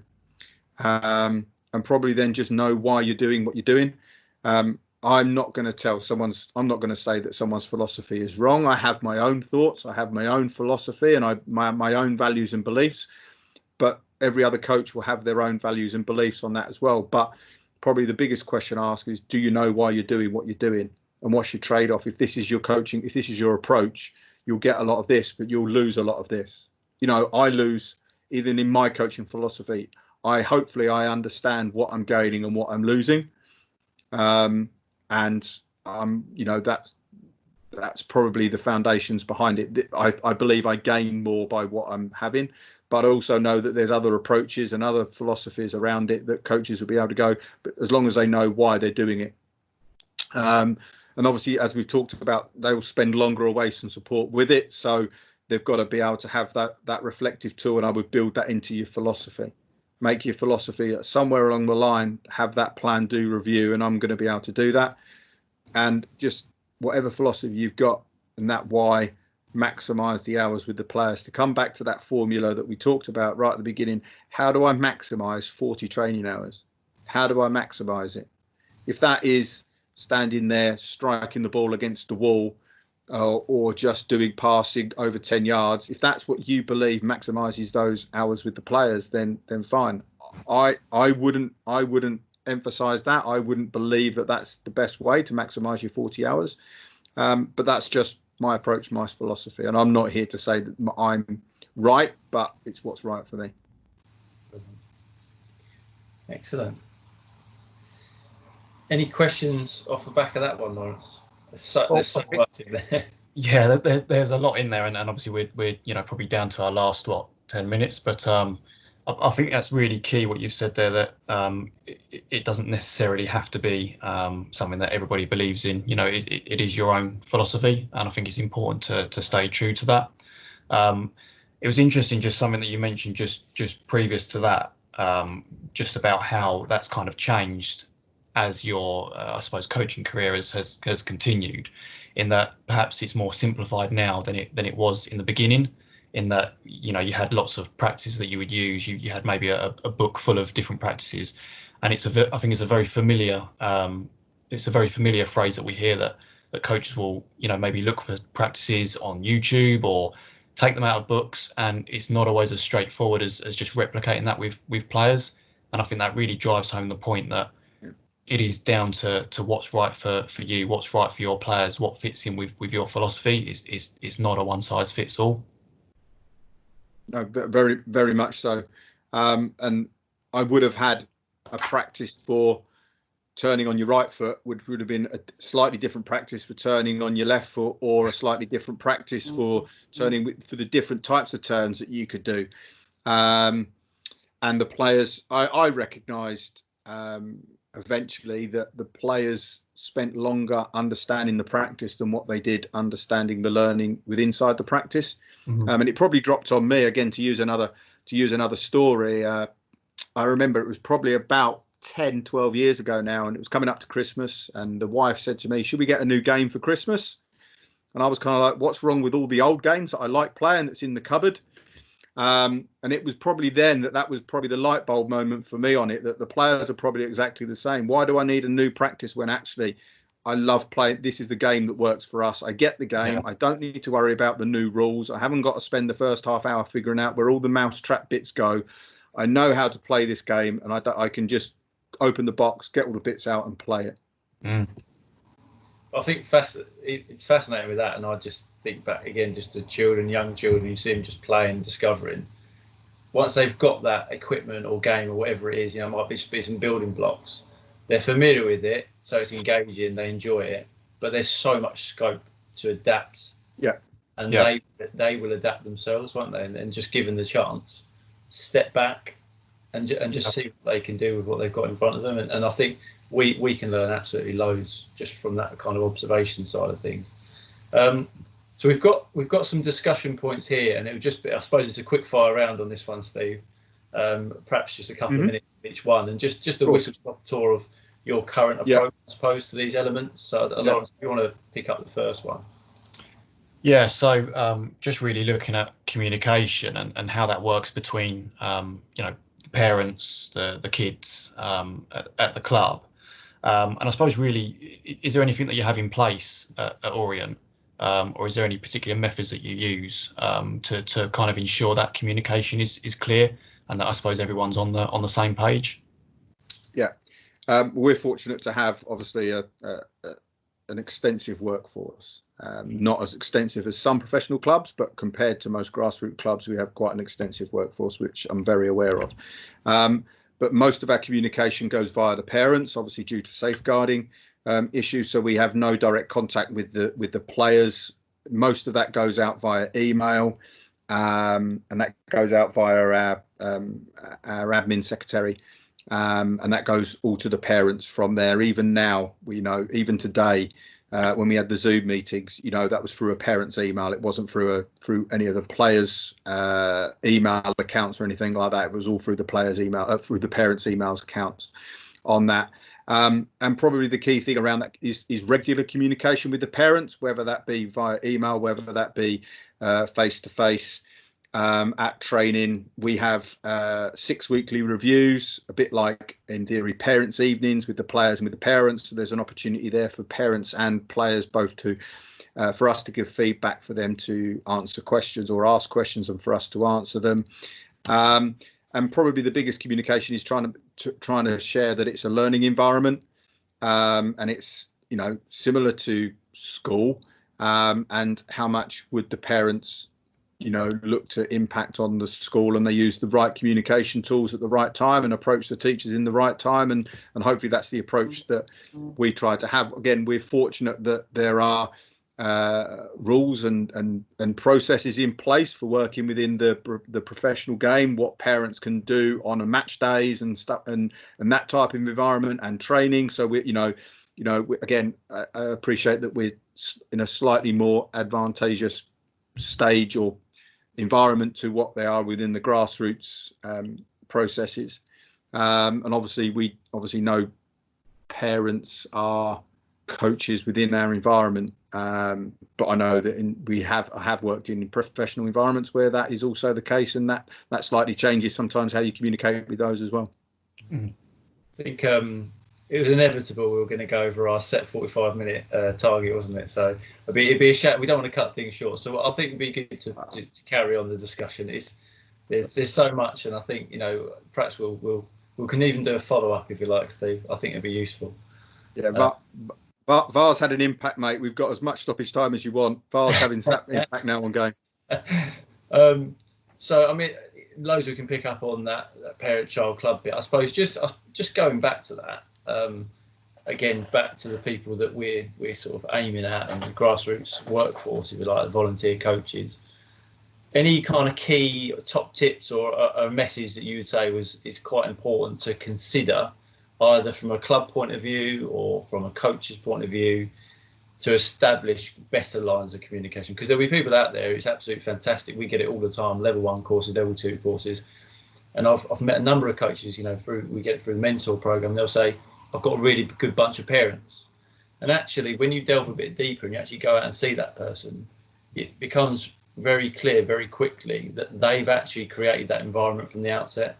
And probably then just know why you're doing what you're doing. I'm not going to say that someone's philosophy is wrong. I have my own thoughts. I have my own philosophy and my own values and beliefs. But every other coach will have their own values and beliefs on that as well. But probably the biggest question I ask is, do you know why you're doing what you're doing? And what's your trade-off? If this is your coaching, if this is your approach, you'll get a lot of this, but you'll lose a lot of this. I lose, even in my coaching philosophy, hopefully I understand what I'm gaining and what I'm losing. That's probably the foundations behind it. I believe I gain more by what I'm having, but I also know that there's other approaches and other philosophies around it that coaches will be able to go, but as long as they know why they're doing it. And obviously, as we've talked about, they will spend longer away some support with it. So they've got to be able to have that reflective tool. And I would build that into your philosophy. Make your philosophy somewhere along the line, have that plan, do review, and I'm going to be able to do that. And just whatever philosophy you've got and that why, maximize the hours with the players. To come back to that formula that we talked about right at the beginning, how do I maximize 40 training hours? How do I maximize it? If that is standing there, striking the ball against the wall, or just doing passing over 10 yards, if that's what you believe maximizes those hours with the players, then fine. I wouldn't emphasize that. I wouldn't believe that that's the best way to maximize your 40 hours. But that's just my approach, my philosophy. And I'm not here to say that I'm right, but it's what's right for me. Excellent. Any questions off the back of that one, Lawrence? There's so much in there. Yeah, there's a lot in there, and obviously we're probably down to our last 10 minutes, but I think that's really key what you've said there, that it doesn't necessarily have to be something that everybody believes in. It is your own philosophy, and I think it's important to stay true to that. It was interesting, just something that you mentioned just previous to that, just about how that's kind of changed as your, I suppose, coaching career has continued, in that perhaps it's more simplified now than it was in the beginning. In that, you had lots of practices that you would use. You had maybe a book full of different practices, and I think it's a very familiar phrase that we hear, that coaches will maybe look for practices on YouTube or take them out of books, and it's not always as straightforward as just replicating that with players. And I think that really drives home the point that it is down to what's right for you, what's right for your players, what fits in with your philosophy. It's not a one size fits all. No, very, very much so. And I would have had a practice for turning on your right foot, would have been a slightly different practice for turning on your left foot, or a slightly different practice for turning for the different types of turns that you could do. And the players, I recognised eventually that the players spent longer understanding the practice than what they did understanding the learning inside the practice. Mm-hmm. And it probably dropped on me again, to use another story. I remember it was probably about 10-12 years ago now, and it was coming up to Christmas, and the wife said to me, should we get a new game for Christmas? And I was kind of like, what's wrong with all the old games that I like playing that's in the cupboard? And it was probably then that was probably the light bulb moment for me on it, that the players are probably exactly the same. Why do I need a new practice when actually I love playing? This is the game that works for us. I get the game. Yeah. I don't need to worry about the new rules. I haven't got to spend the first half hour figuring out where all the mousetrap bits go. I know how to play this game, and I can just open the box, get all the bits out and play it. I think it's fascinating with that, and I just think back again just to young children, you see them just playing, discovering. Once they've got that equipment or game or whatever it is, it might be some building blocks. They're familiar with it, so it's engaging, they enjoy it. but there's so much scope to adapt. Yeah. And Yeah. they will adapt themselves, won't they? And just given the chance, step back and just see what they can do with what they've got in front of them. And I think we can learn absolutely loads just from that kind of observation side of things. So we've got some discussion points here, and it would just be, I suppose it's a quick fire round on this one, Steve. Perhaps just a couple of minutes each one, and just a whistle stop tour of your current approach, I suppose, to these elements. So Lawrence, if you want to pick up the first one. Yeah, so just really looking at communication and how that works between the parents, the kids at the club, and I suppose really, is there anything that you have in place at Orient, or is there any particular methods that you use to kind of ensure that communication is clear and that I suppose everyone's on the same page? Yeah, we're fortunate to have obviously an extensive workforce. Not as extensive as some professional clubs, but compared to most grassroots clubs, we have quite an extensive workforce, which I'm very aware of. But most of our communication goes via the parents, obviously due to safeguarding issues. So we have no direct contact with the players. Most of that goes out via email, and that goes out via our admin secretary. And that goes all to the parents from there. Even now, even today, when we had the Zoom meetings, that was through a parent's email. It wasn't through any of the players' email accounts or anything like that. It was all through the players' email, through the parents' emails accounts on that. And probably the key thing around that is regular communication with the parents, whether that be via email, whether that be face to face. At training, we have 6 weekly reviews, a bit like in theory parents' evenings with the players and with the parents. So there's an opportunity there for parents and players both to for us to give feedback, for them to answer questions or ask questions, and for us to answer them. And probably the biggest communication is trying to share that it's a learning environment, and it's similar to school, and how much would the parents look to impact on the school, and they use the right communication tools at the right time and approach the teachers in the right time, and hopefully that's the approach that we try to have. Again, we're fortunate that there are rules and processes in place for working within the professional game, what parents can do on a match days and stuff, and that type of environment and training. So again, I appreciate that we're in a slightly more advantageous stage or environment to what they are within the grassroots processes, and obviously we know parents are coaches within our environment, but I know that I have worked in professional environments where that is also the case, and that slightly changes sometimes how you communicate with those as well. I think it was inevitable we were going to go over our set 45-minute target, wasn't it? So it'd be a shout. We don't want to cut things short, so I think it'd be good to carry on the discussion. There's so much, and I think perhaps we can even do a follow-up if you like, Steve. I think it'd be useful. Yeah, VAR's had an impact, mate. We've got as much stoppage time as you want. VAR's having that impact now on game. So I mean, loads we can pick up on that parent-child club bit. I suppose just going back to that. Again, back to the people that we're sort of aiming at, and the grassroots workforce, if you like, the volunteer coaches. Any kind of key top tips or a message that you would say is quite important to consider, either from a club point of view or from a coach's point of view, to establish better lines of communication? Because there'll be people out there, it's absolutely fantastic. We get it all the time, level 1 courses, level 2 courses. And I've met a number of coaches, we get it through the mentor program. They'll say, I've got a really good bunch of parents. And actually, when you delve a bit deeper and you actually go out and see that person, it becomes very clear very quickly that they've actually created that environment from the outset.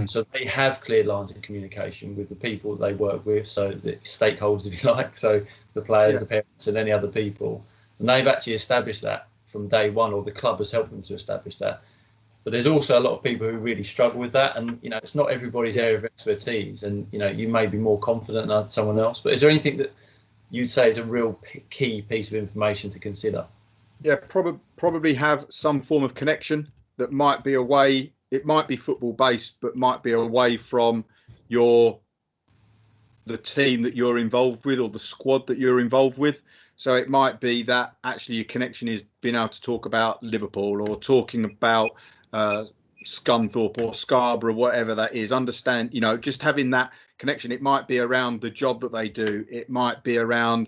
So they have clear lines of communication with the people they work with, so the stakeholders, if you like, so the players, the parents, and any other people. And they've actually established that from day one, or the club has helped them to establish that. But there's also a lot of people who really struggle with that, and it's not everybody's area of expertise, and you may be more confident than someone else. But is there anything that you'd say is a real key piece of information to consider? Yeah, probably have some form of connection that might be away. It might be football based, but might be away from your the team that you're involved with or the squad that you're involved with. So it might be that actually your connection is being able to talk about Liverpool or talking about Scunthorpe or Scarborough, whatever that is. Understand, just having that connection. It might be around the job that they do. It might be around,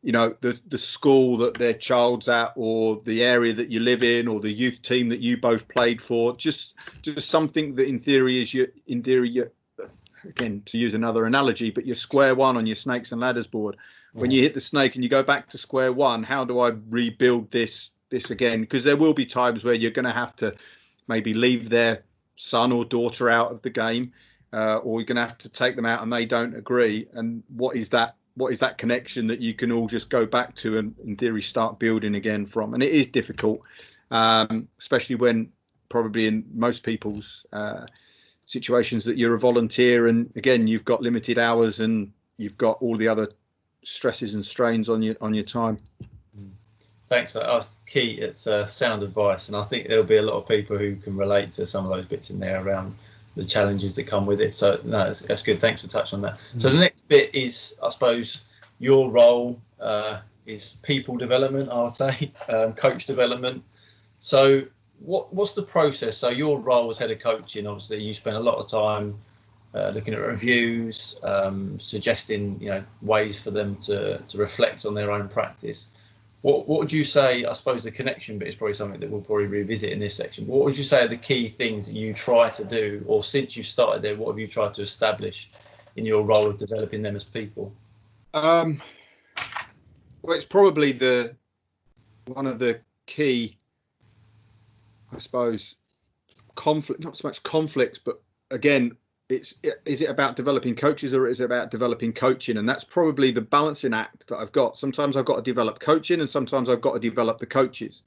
the school that their child's at, or the area that you live in, or the youth team that you both played for. Just something that in theory is again, to use another analogy, but you're square one on your snakes and ladders board. When you hit the snake and you go back to square one, how do I rebuild this again? Because there will be times where you're going to have to maybe leave their son or daughter out of the game, or you're going to have to take them out and they don't agree. And what is that connection that you can all just go back to and in theory start building again from? And it is difficult, especially when probably in most people's situations that you're a volunteer, and again you've got limited hours and you've got all the other stresses and strains on your time. Thanks for that. That's key. It's sound advice, and I think there'll be a lot of people who can relate to some of those bits in there around the challenges that come with it. So no, that's good. Thanks for touching on that. So the next bit is, I suppose, your role is people development, I would say, coach development. So what's the process? So your role as head of coaching, obviously you spend a lot of time looking at reviews, suggesting ways for them to reflect on their own practice. What would you say? I suppose the connection bit is probably something that we'll probably revisit in this section. What would you say are the key things that you try to do, or since you started there, what have you tried to establish in your role of developing them as people? Well, it's probably one of the key, I suppose, conflict, not so much conflicts, but again, is it about developing coaches or is it about developing coaching? And that's probably the balancing act that I've got. Sometimes I've got to develop coaching and sometimes I've got to develop the coaches.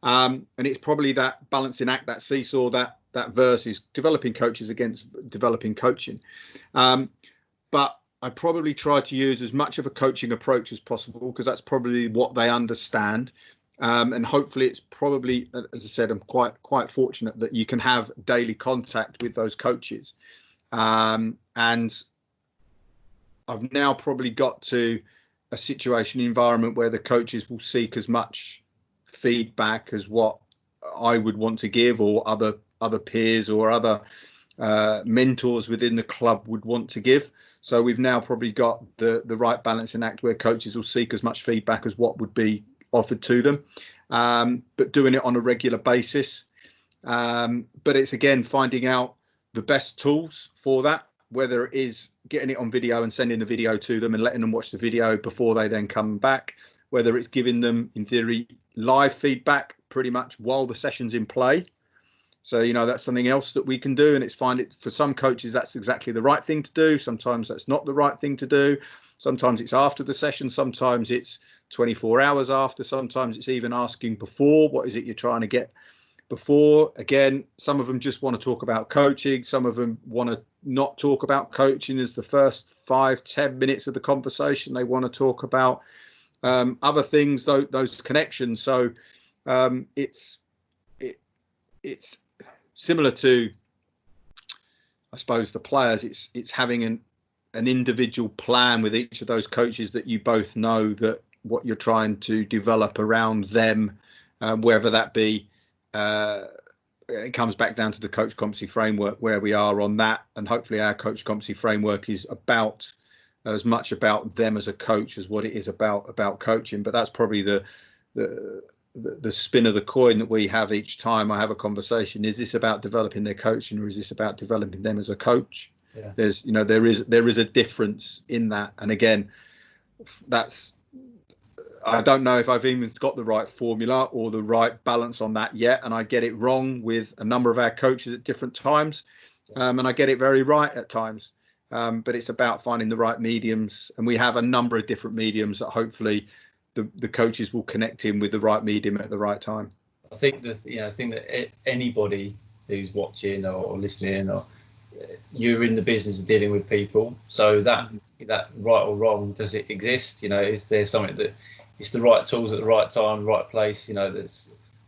And it's probably that balancing act, that seesaw, that verse is developing coaches against developing coaching. But I probably try to use as much of a coaching approach as possible because that's probably what they understand. And hopefully it's probably, as I said, I'm quite fortunate that you can have daily contact with those coaches. And I've now probably got to a situation environment where the coaches will seek as much feedback as what I would want to give, or other peers or other mentors within the club would want to give. So we've now probably got the right balancing act where coaches will seek as much feedback as what would be offered to them, but doing it on a regular basis. But it's again finding out the best tools for that, whether it is getting it on video and sending the video to them and letting them watch the video before they then come back, whether it's giving them in theory live feedback pretty much while the session's in play. So that's something else that we can do, and it's for some coaches that's exactly the right thing to do. Sometimes that's not the right thing to do. Sometimes it's after the session, sometimes it's 24 hours after, sometimes it's even asking before, what is it you're trying to get before. Again, some of them just want to talk about coaching, some of them want to not talk about coaching as the first 5-10 minutes of the conversation. They want to talk about other things, those connections. So it's similar to, I suppose, the players. It's having an individual plan with each of those coaches that you both know that what you're trying to develop around them, whether that be, it comes back down to the coach competency framework, where we are on that. And hopefully our coach competency framework is about as much about them as a coach as what it is about coaching. But that's probably the spin of the coin that we have each time I have a conversation. Is this about developing their coaching, or is this about developing them as a coach? Yeah. There is a difference in that. And again, I don't know if I've even got the right formula or the right balance on that yet. And I get it wrong with a number of our coaches at different times. And I get it very right at times. But it's about finding the right mediums. And we have a number of different mediums that hopefully the coaches will connect in with the right medium at the right time. I think I think that anybody who's watching or listening, or you're in the business of dealing with people. So that right or wrong, does it exist? Is there something that it's the right tools at the right time, right place?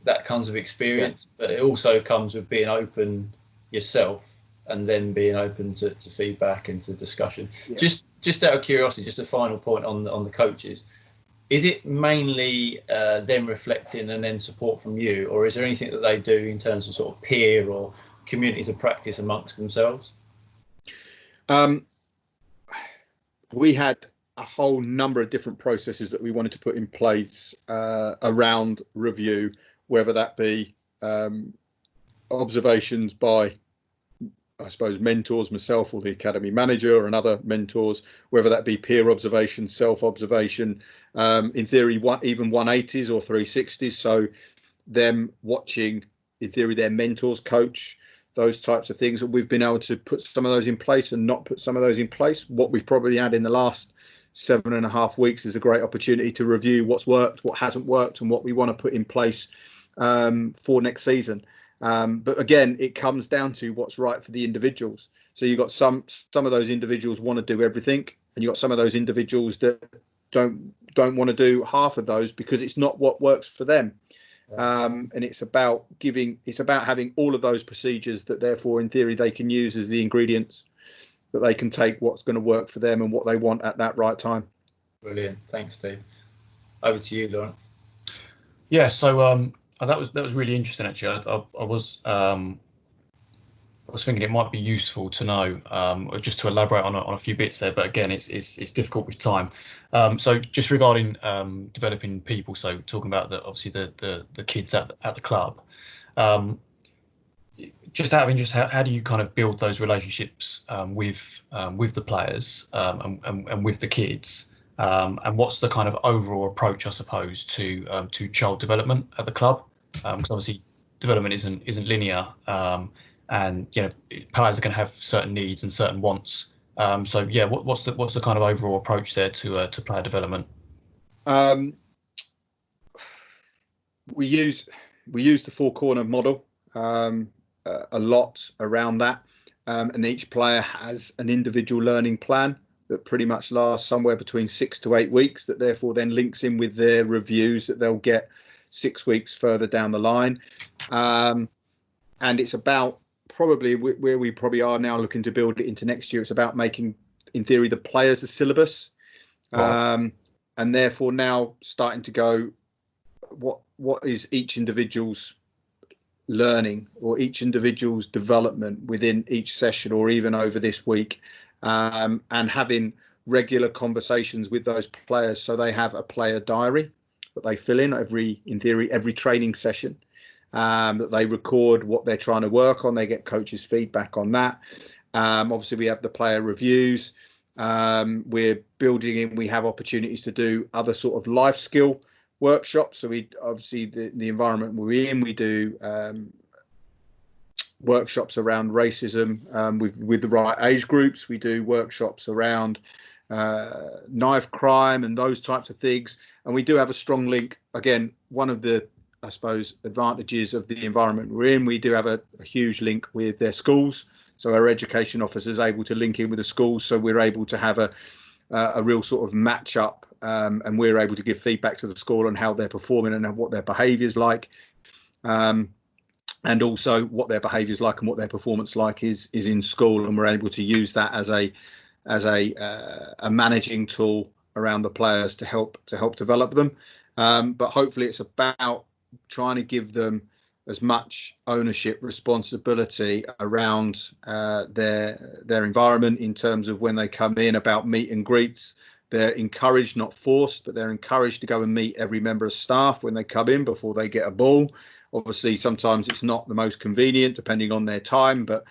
That comes with experience, but it also comes with being open yourself and then being open to feedback and to discussion. Yeah. Just out of curiosity, just a final point on the coaches. Is it mainly them reflecting and then support from you, or is there anything that they do in terms of sort of peer or communities of practice amongst themselves? We had a whole number of different processes that we wanted to put in place around review, whether that be observations by, I suppose, mentors, myself or the academy manager and other mentors, whether that be peer observation, self-observation, in theory, even 180s or 360s. So them watching, in theory, their mentors coach, those types of things. And we've been able to put some of those in place and not put some of those in place. What we've probably had in the last 7.5 weeks is a great opportunity to review what's worked, what hasn't worked, and what we want to put in place for next season. But again, it comes down to what's right for the individuals. So you've got some of those individuals want to do everything, and you've got some of those individuals that don't want to do half of those because it's not what works for them. And it's about having all of those procedures that therefore in theory they can use as the ingredients that they can take what's going to work for them and what they want at that right time. Brilliant. Thanks, Steve. Over to you, Lawrence. Yeah, so that was really interesting actually. I was thinking it might be useful to know, just to elaborate on a few bits there, but again, it's difficult with time. So just regarding developing people, so talking about obviously the kids at the club. Just out of interest, how do you kind of build those relationships with the players and with the kids? And what's the kind of overall approach, I suppose, to child development at the club? Because obviously development isn't linear. And players are going to have certain needs and certain wants. So yeah, what's the kind of overall approach there to player development? We use the four corner model a lot around that, and each player has an individual learning plan that pretty much lasts somewhere between 6 to 8 weeks. That therefore then links in with their reviews that they'll get 6 weeks further down the line, and it's about probably where we probably are now looking to build it into next year. It's about making, in theory, the players a syllabus, right. And therefore now starting to go, what is each individual's learning or each individual's development within each session or even over this week, and having regular conversations with those players so they have a player diary that they fill in every training session. That they record what they're trying to work on. They get coaches' feedback on that. Obviously, we have the player reviews. We're building in. We have opportunities to do other sort of life skill workshops. So we obviously the environment we're in. We do workshops around racism with the right age groups. We do workshops around knife crime and those types of things. And we do have a strong link. Again, one of the, I suppose, advantages of the environment we're in, we do have a huge link with their schools. So our education officer is able to link in with the schools. So we're able to have a real sort of match up, and we're able to give feedback to the school on how they're performing and what their behaviour is like, and also what their behaviour is like and what their performance like is in school. And we're able to use that as a managing tool around the players to help develop them. But hopefully it's about trying to give them as much ownership, responsibility around their environment in terms of when they come in, about meet and greets. They're encouraged, not forced, but they're encouraged to go and meet every member of staff when they come in before they get a ball. Obviously, sometimes it's not the most convenient depending on their time, but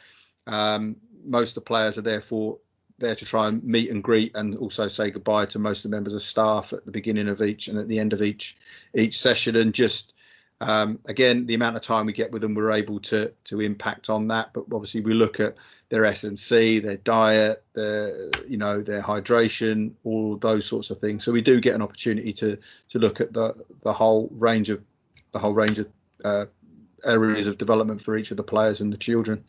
most of the players are therefore there to try and meet and greet and also say goodbye to most of the members of staff at the beginning of each and at the end of each session. And just again, the amount of time we get with them, we're able to impact on that. But obviously we look at their S&C, their diet, their hydration, all those sorts of things. So we do get an opportunity to look at the whole range of areas of development for each of the players and the children.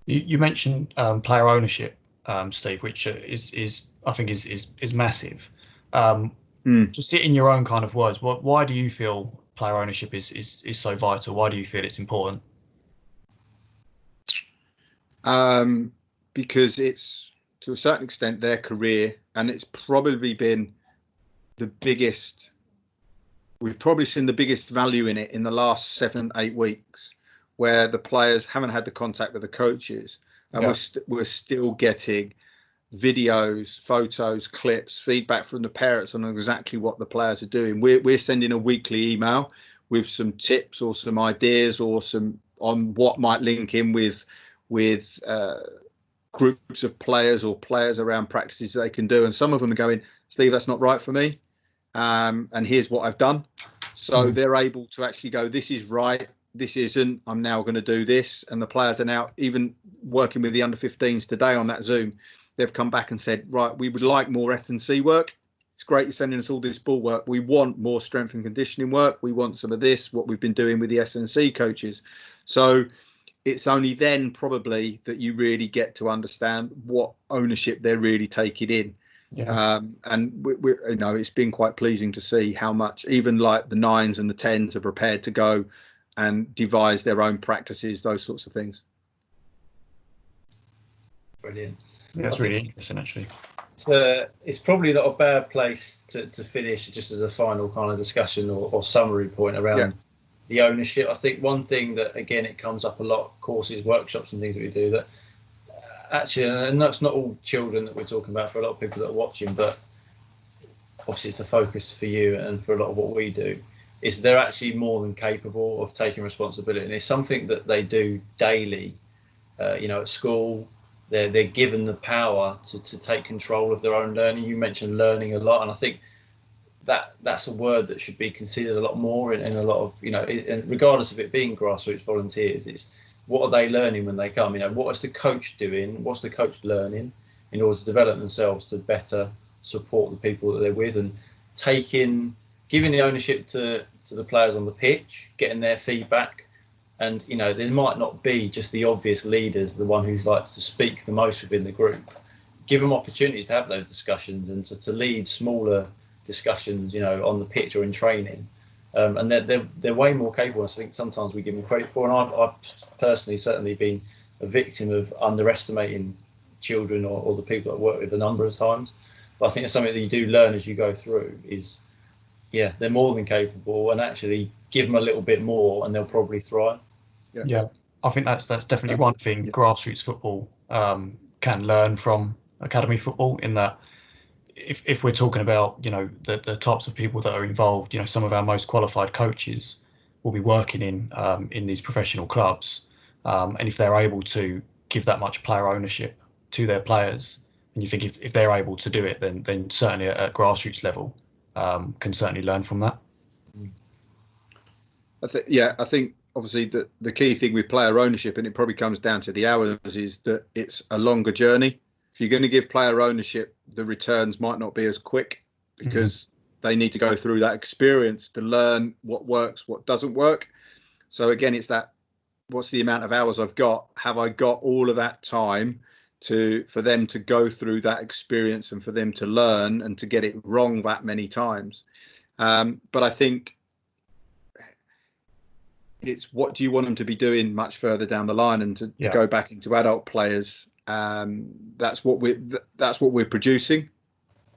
You mentioned player ownership, Steve, which is I think is massive. Just in your own kind of words, why do you feel player ownership is so vital? Why do you feel it's important? because it's to a certain extent their career, and it's probably been the biggest. We've probably seen the biggest value in it in the last 7-8 weeks, where the players haven't had the contact with the coaches, and we're still getting videos, photos, clips, feedback from the parents on exactly what the players are doing. We're sending a weekly email with some tips or some ideas or some on what might link in with groups of players or players around practices they can do. And some of them are going, Steve, that's not right for me. And here's what I've done. So they're able to actually go, this is right, this isn't, I'm now going to do this. And the players are now even working with the under 15s today on that Zoom. They've come back and said, right, we would like more S&C work. It's great you're sending us all this ball work. We want more strength and conditioning work. We want some of this, what we've been doing with the S&C coaches. So it's only then probably that you really get to understand what ownership they're really taking in. And we you know, it's been quite pleasing to see how much even like the 9s and the 10s are prepared to go and devise their own practices, those sorts of things. Brilliant. Yeah, that's really interesting, actually. It's probably not a bad place to finish, just as a final kind of discussion or summary point around the ownership. I think one thing that, again, it comes up a lot, courses, workshops and things that we do, that actually, and that's not all children that we're talking about, for a lot of people that are watching, but obviously it's a focus for you and for a lot of what we do, is they're actually more than capable of taking responsibility. And it's something that they do daily, you know, at school. They're given the power to take control of their own learning. You mentioned learning a lot, and I think that's a word that should be considered a lot more in a lot of, you know, and regardless of it being grassroots volunteers, it's what are they learning when they come? You know, what is the coach doing? What's the coach learning in order to develop themselves to better support the people that they're with, and giving the ownership to the players on the pitch, getting their feedback. And, you know, there might not be just the obvious leaders, the one who likes to speak the most within the group. Give them opportunities to have those discussions and to lead smaller discussions, you know, on the pitch or in training. And they're way more capable. I think sometimes we give them credit for. And I've personally certainly been a victim of underestimating children or the people that I work with a number of times. But I think it's something that you do learn as you go through is, yeah, they're more than capable, and actually give them a little bit more and they'll probably thrive. Yeah, I think that's definitely one thing grassroots football can learn from academy football, in that if we're talking about, you know, the types of people that are involved, you know, some of our most qualified coaches will be working in these professional clubs, and if they're able to give that much player ownership to their players, and you think if they're able to do it, then certainly at grassroots level can certainly learn from that. I think obviously the key thing with player ownership, and it probably comes down to the hours, is that it's a longer journey. If you're going to give player ownership, the returns might not be as quick, because they need to go through that experience to learn what works, what doesn't work. So again, it's that, what's the amount of hours I've got? Have I got all of that time for them to go through that experience and for them to learn and to get it wrong that many times? But I think it's, what do you want them to be doing much further down the line, and to go back into adult players. That's what we're producing.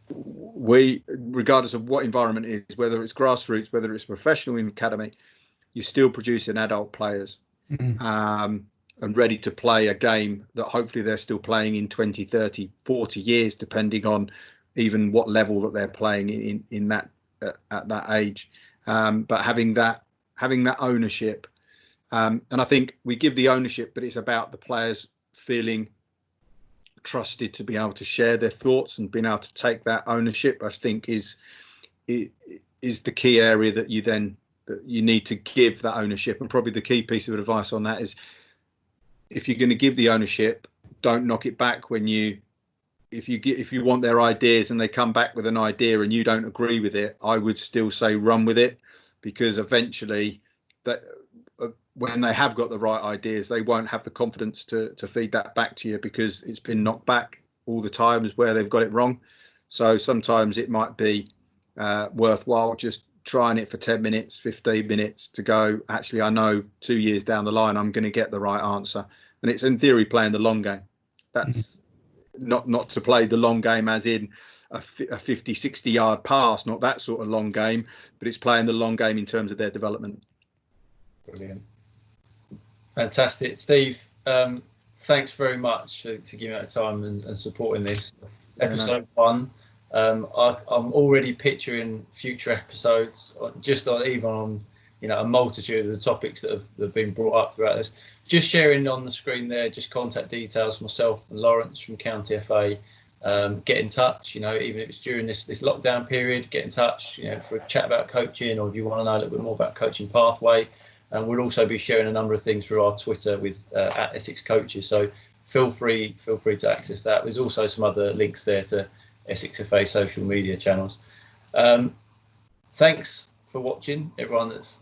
We, regardless of what environment it is, whether it's grassroots, whether it's professional in academy, you're still producing adult players, and ready to play a game that hopefully they're still playing in 20, 30, 40 years, depending on even what level that they're playing in that at that age. But having that ownership, and I think we give the ownership, but it's about the players feeling trusted to be able to share their thoughts and being able to take that ownership. I think is the key area that you need to give that ownership. And probably the key piece of advice on that is, if you're going to give the ownership, don't knock it back if you want their ideas and they come back with an idea and you don't agree with it. I would still say run with it, because eventually when they have got the right ideas, they won't have the confidence to feed that back to you, because it's been knocked back all the time as where they've got it wrong. So sometimes it might be worthwhile just trying it for 10 minutes, 15 minutes to go, actually, I know 2 years down the line, I'm going to get the right answer. and it's in theory playing the long game. That's not to play the long game as in a 50, 60 yard pass, not that sort of long game, but it's playing the long game in terms of their development. Brilliant. Fantastic. Steve, thanks very much for giving out time and supporting this. Episode 1. I'm already picturing future episodes, even on a multitude of the topics that have been brought up throughout this. Just sharing on the screen there, just contact details, myself and Lawrence from County FA. Get in touch, even if it's during this lockdown period, get in touch, for a chat about coaching, or if you want to know a little bit more about coaching pathway. And we'll also be sharing a number of things through our Twitter with at Essex Coaches. So feel free to access that. There's also some other links there to Essex FA social media channels. Thanks for watching, everyone that's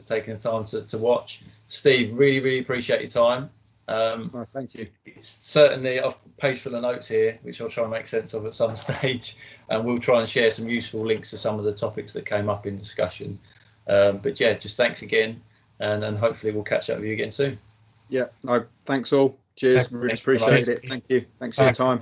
taken the time to watch. Steve, really appreciate your time. Well, thank you. It's certainly a page full of notes here, which I'll try and make sense of at some stage, and we'll try and share some useful links to some of the topics that came up in discussion. But yeah, just thanks again, and hopefully we'll catch up with you again soon. Yeah, no, thanks all. Cheers. Really appreciate it. Thank you. Thanks for your time.